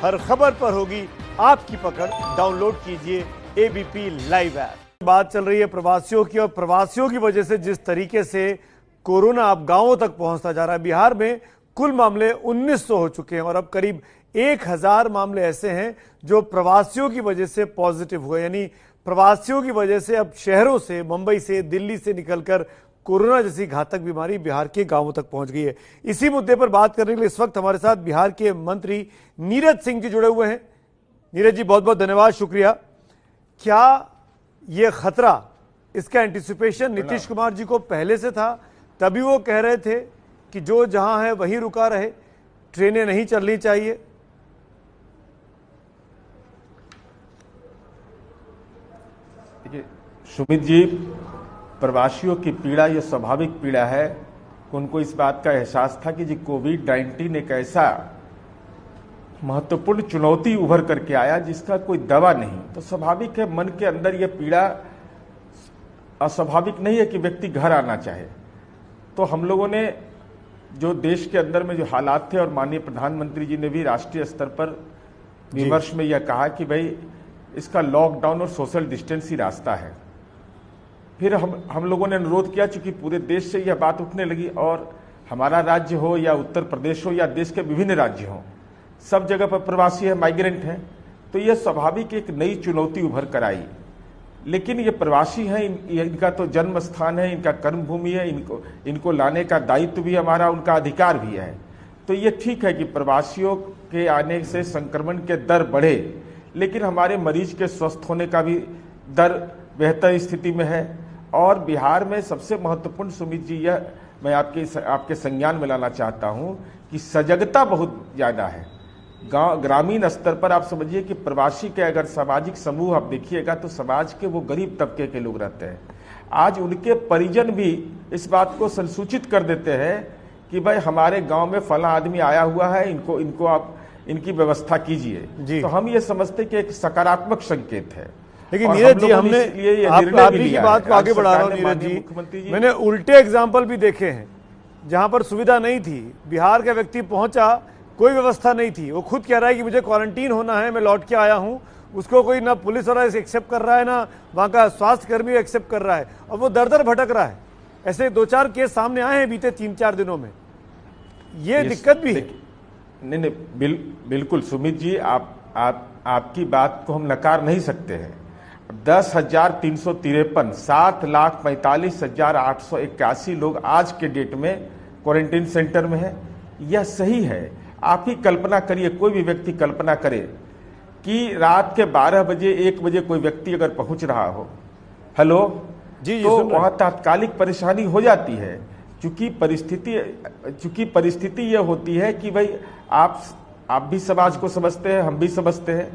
हर खबर पर होगी आपकी पकड़। डाउनलोड कीजिए एबीपी लाइव ऐप। बात चल रही है प्रवासियों की, और प्रवासियों की वजह से जिस तरीके से कोरोना अब गांवों तक पहुंचता जा रहा है। बिहार में कुल मामले 1900 हो चुके हैं और अब करीब 1000 मामले ऐसे हैं जो प्रवासियों की वजह से पॉजिटिव हुए। यानी प्रवासियों की वजह से अब शहरों से, मुंबई से, दिल्ली से निकलकर कोरोना जैसी घातक बीमारी बिहार के गांवों तक पहुंच गई है। इसी मुद्दे पर बात करने के लिए इस वक्त हमारे साथ बिहार के मंत्री नीरज सिंह जी जुड़े हुए हैं। नीरज जी, बहुत बहुत धन्यवाद, शुक्रिया। क्या ये खतरा, इसका एंटिसिपेशन नीतीश कुमार जी को पहले से था? तभी वो कह रहे थे कि जो जहां है वहीं रुका रहे, ट्रेनें नहीं चलनी चाहिए। देखिए सुमित जी, प्रवासियों की पीड़ा ये स्वाभाविक पीड़ा है कि उनको इस बात का एहसास था कि जी कोविड-19 एक ऐसा महत्वपूर्ण चुनौती उभर करके आया जिसका कोई दवा नहीं। तो स्वाभाविक है मन के अंदर ये पीड़ा, अस्वाभाविक नहीं है कि व्यक्ति घर आना चाहे। तो हम लोगों ने जो देश के अंदर में जो हालात थे, और माननीय प्रधानमंत्री जी ने भी राष्ट्रीय स्तर पर विमर्श में यह कहा कि भाई इसका लॉकडाउन और सोशल डिस्टेंस ही रास्ता है। फिर हम लोगों ने अनुरोध किया, चूंकि पूरे देश से यह बात उठने लगी, और हमारा राज्य हो या उत्तर प्रदेश हो या देश के विभिन्न राज्य हों, सब जगह पर प्रवासी है, माइग्रेंट हैं, तो यह स्वाभाविक एक नई चुनौती उभर कर आई। लेकिन ये प्रवासी हैं, इनका तो जन्म स्थान है, इनका कर्मभूमि है, इनको लाने का दायित्व भी हमारा, उनका अधिकार भी है। तो ये ठीक है कि प्रवासियों के आने से संक्रमण के दर बढ़े, लेकिन हमारे मरीज के स्वस्थ होने का भी दर बेहतर स्थिति में है। और बिहार में सबसे महत्वपूर्ण सुमित जी, यह मैं आपके संज्ञान में लाना चाहता हूं कि सजगता बहुत ज्यादा है। ग्रामीण स्तर पर आप समझिए कि प्रवासी के अगर सामाजिक समूह आप देखिएगा तो समाज के वो गरीब तबके के लोग रहते हैं। आज उनके परिजन भी इस बात को संसूचित कर देते हैं कि भाई हमारे गांव में फला आदमी आया हुआ है, इनको आप इनकी व्यवस्था कीजिए। तो हम ये समझते कि एक सकारात्मक संकेत है। लेकिन नीरज जी, हमने आपकी की बात को आगे बढ़ा रहा हूं नीरज जी, मैंने उल्टे एग्जाम्पल भी देखे हैं जहां पर सुविधा नहीं थी। बिहार का व्यक्ति पहुंचा, कोई व्यवस्था नहीं थी, वो खुद कह रहा है कि मुझे क्वारंटीन होना है, मैं लौट के आया हूं। उसको कोई ना पुलिस वाला एक्सेप्ट कर रहा है, ना वहां का स्वास्थ्य कर्मी एक्सेप्ट कर रहा है, और वो दर दर भटक रहा है। ऐसे 2-4 केस सामने आए हैं बीते 3-4 दिनों में। ये दिक्कत भी है। नहीं, बिल्कुल सुमित जी, आपकी बात को हम नकार नहीं सकते हैं। 10,353, 7,45,881 लोग आज के डेट में क्वारंटीन सेंटर में है। यह सही है। आप ही कल्पना करिए, कोई भी व्यक्ति कल्पना करे कि रात के 12 बजे 1 बजे कोई व्यक्ति अगर पहुंच रहा हो, हेलो जी, तो वहां तात्कालिक परेशानी हो जाती है। चूंकि परिस्थिति यह होती है कि भाई आप भी समाज को समझते हैं, हम भी समझते हैं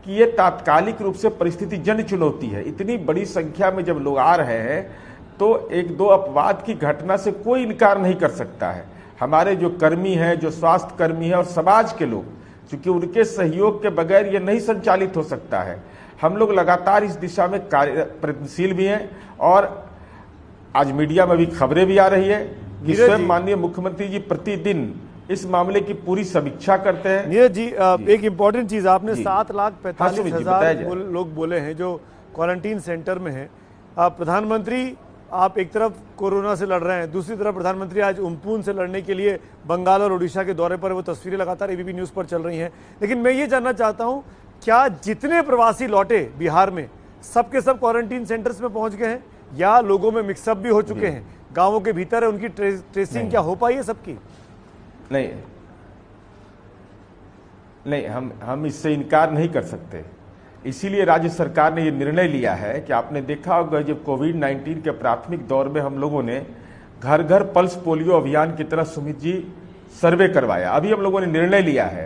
कि ये तात्कालिक रूप से परिस्थिति जन चुनौती है। इतनी बड़ी संख्या में जब लोग आ रहे हैं तो 1-2 अपवाद की घटना से कोई इनकार नहीं कर सकता है। हमारे जो कर्मी हैं, जो स्वास्थ्य कर्मी हैं और समाज के लोग, क्योंकि उनके सहयोग के बगैर ये नहीं संचालित हो सकता है। हम लोग लगातार इस दिशा में प्रयत्नशील भी हैं, और आज मीडिया में भी खबरें भी आ रही है कि स्वयं माननीय मुख्यमंत्री जी प्रतिदिन इस मामले की पूरी समीक्षा करते हैं। नीरज जी, एक इम्पोर्टेंट चीज आपने 7,45,000 लोग बोले हैं जो क्वारंटीन सेंटर में हैं। प्रधानमंत्री आप एक तरफ कोरोना से लड़ रहे हैं, दूसरी तरफ प्रधानमंत्री आज उम्पून से लड़ने के लिए बंगाल और उड़ीसा के दौरे पर, वो तस्वीरें लगातार एबीपी न्यूज पर चल रही हैं। लेकिन मैं ये जानना चाहता हूं, क्या जितने प्रवासी लौटे बिहार में सबके सब क्वारंटीन सेंटर्स में पहुंच गए हैं, या लोगों में मिक्सअप भी हो चुके हैं? गांवों के भीतर है, उनकी ट्रेसिंग क्या हो पाई है सबकी? नहीं, हम इससे इनकार नहीं कर सकते। इसीलिए राज्य सरकार ने यह निर्णय लिया है कि आपने देखा होगा, जब कोविड-19 के प्राथमिक दौर में हम लोगों ने घर घर पल्स पोलियो अभियान की तरह सुमित जी सर्वे करवाया। अभी हम लोगों ने निर्णय लिया है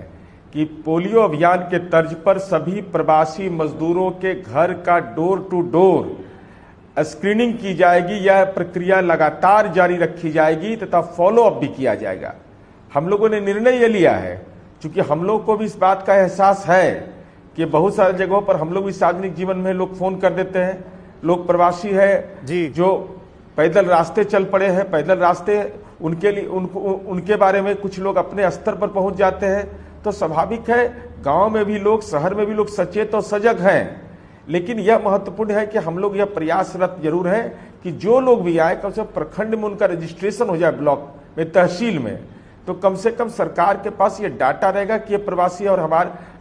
कि पोलियो अभियान के तर्ज पर सभी प्रवासी मजदूरों के घर का डोर टू डोर स्क्रीनिंग की जाएगी। यह प्रक्रिया लगातार जारी रखी जाएगी तथा फॉलो अप भी किया जाएगा। हम लोगों ने निर्णय ये लिया है, क्योंकि हम लोग को भी इस बात का एहसास है कि बहुत सारी जगहों पर हम लोग भी सार्वजनिक जीवन में लोग फोन कर देते हैं, लोग प्रवासी है जी, जो पैदल रास्ते चल पड़े हैं, पैदल रास्ते उनके लिए उनके बारे में कुछ लोग अपने स्तर पर पहुंच जाते हैं। तो स्वाभाविक है गांव में भी लोग, शहर में भी लोग सचेत और सजग हैं। लेकिन यह महत्वपूर्ण है कि हम लोग यह प्रयासरत जरूर है कि जो लोग भी आए कम से कम प्रखंड में उनका रजिस्ट्रेशन हो जाए, ब्लॉक में, तहसील में, तो कम से कम सरकार के पास ये डाटा रहेगा कि ये प्रवासी। और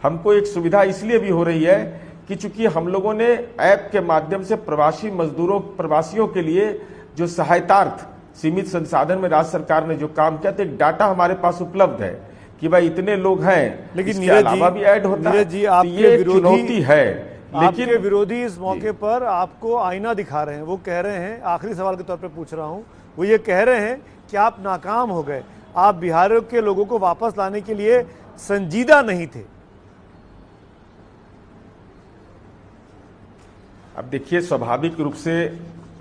हमको एक सुविधा इसलिए भी हो रही है कि चूंकि हम लोगों ने ऐप के माध्यम से प्रवासी मजदूरों, प्रवासियों के लिए जो सहायतार्थ सीमित संसाधन में राज्य सरकार ने जो काम किया, तो एक डाटा हमारे पास उपलब्ध है कि भाई इतने लोग हैं। लेकिन इसके अलावा भी ऐड होता है, जी, तो ये चुनौती है। लेकिन विरोधी इस मौके पर आपको आईना दिखा रहे हैं। वो कह रहे हैं, आखिरी सवाल के तौर पे पूछ रहा हूं, वो ये कह रहे हैं कि आप नाकाम हो गए, आप बिहार के लोगों को वापस लाने के लिए संजीदा नहीं थे। अब देखिए, स्वाभाविक रूप से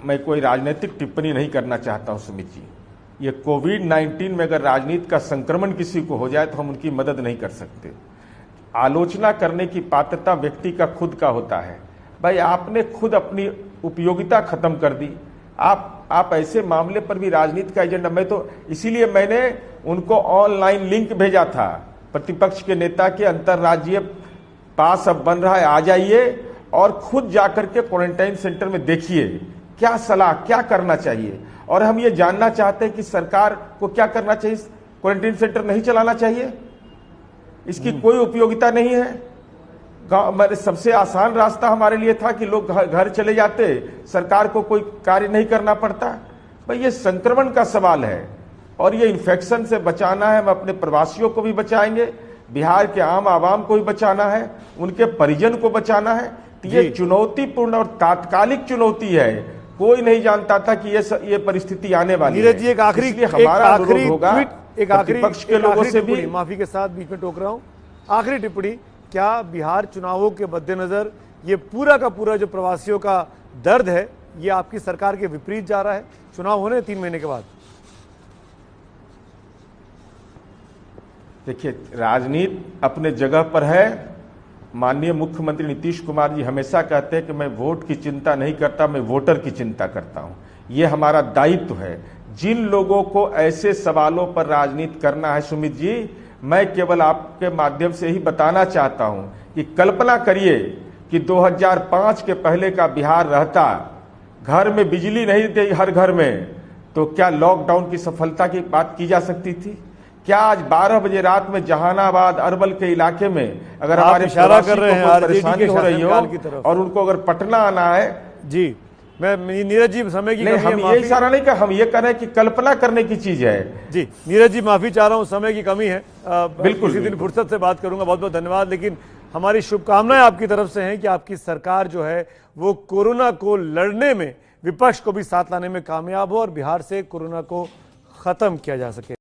मैं कोई राजनीतिक टिप्पणी नहीं करना चाहता हूं सुमित जी। ये कोविड-19 में अगर राजनीति का संक्रमण किसी को हो जाए तो हम उनकी मदद नहीं कर सकते। आलोचना करने की पात्रता व्यक्ति का खुद का होता है। भाई आपने खुद अपनी उपयोगिता खत्म कर दी। आप ऐसे मामले पर भी राजनीति का एजेंडा, मैं तो इसीलिए मैंने उनको ऑनलाइन लिंक भेजा था प्रतिपक्ष के नेता के, अंतरराज्यीय पास अब बन रहा है, आ जाइए और खुद जाकर के क्वारंटाइन सेंटर में देखिए क्या सलाह, क्या करना चाहिए। और हम ये जानना चाहते हैं कि सरकार को क्या करना चाहिए। क्वारंटाइन सेंटर नहीं चलाना चाहिए, इसकी कोई उपयोगिता नहीं है। गांव सबसे आसान रास्ता हमारे लिए था कि लोग घर चले जाते, सरकार को कोई कार्य नहीं करना पड़ता। भाई ये संक्रमण का सवाल है और ये इन्फेक्शन से बचाना है। हम अपने प्रवासियों को भी बचाएंगे, बिहार के आम आवाम को भी बचाना है, उनके परिजन को बचाना है। तो ये चुनौतीपूर्ण और तात्कालिक चुनौती है। कोई नहीं जानता था कि ये परिस्थिति आने वाली है। नीरज जी, एक आखिरी पक्ष के लोगों से भी, माफी के साथ बीच में टोक रहा हूं, आखिरी टिप्पणी, क्या बिहार चुनावों के मद्देनजर ये पूरा का पूरा जो प्रवासियों का दर्द है, ये आपकी सरकार के विपरीत जा रहा है? चुनाव होने 3 महीने के बाद। देखिए, राजनीति अपने जगह पर है। माननीय मुख्यमंत्री नीतीश कुमार जी हमेशा कहते हैं कि मैं वोट की चिंता नहीं करता, मैं वोटर की चिंता करता हूं। ये हमारा दायित्व है। जिन लोगों को ऐसे सवालों पर राजनीति करना है सुमित जी, मैं केवल आपके माध्यम से ही बताना चाहता हूं कि कल्पना करिए कि 2005 के पहले का बिहार रहता, घर में बिजली नहीं थी हर घर में, तो क्या लॉकडाउन की सफलता की बात की जा सकती थी? क्या आज 12 बजे रात में जहानाबाद, अरवल के इलाके में अगर हमारे इशारा कर रहे हैं परेशानी हो रही हो और उनको अगर पटना आना है? जी, मैं नीरज जी समय की नहीं, हम ये इशारा नहीं कर, हम ये कह रहे हैं कि कल्पना करने की चीज है। जी नीरज जी, माफी चाह रहा हूं, समय की कमी है। बिल्कुल, किसी दिन फुर्सत से बात करूंगा। बहुत बहुत धन्यवाद। लेकिन हमारी शुभकामनाएं आपकी तरफ से हैं कि आपकी सरकार जो है वो कोरोना को लड़ने में, विपक्ष को भी साथ लाने में कामयाब हो और बिहार से कोरोना को खत्म किया जा सके।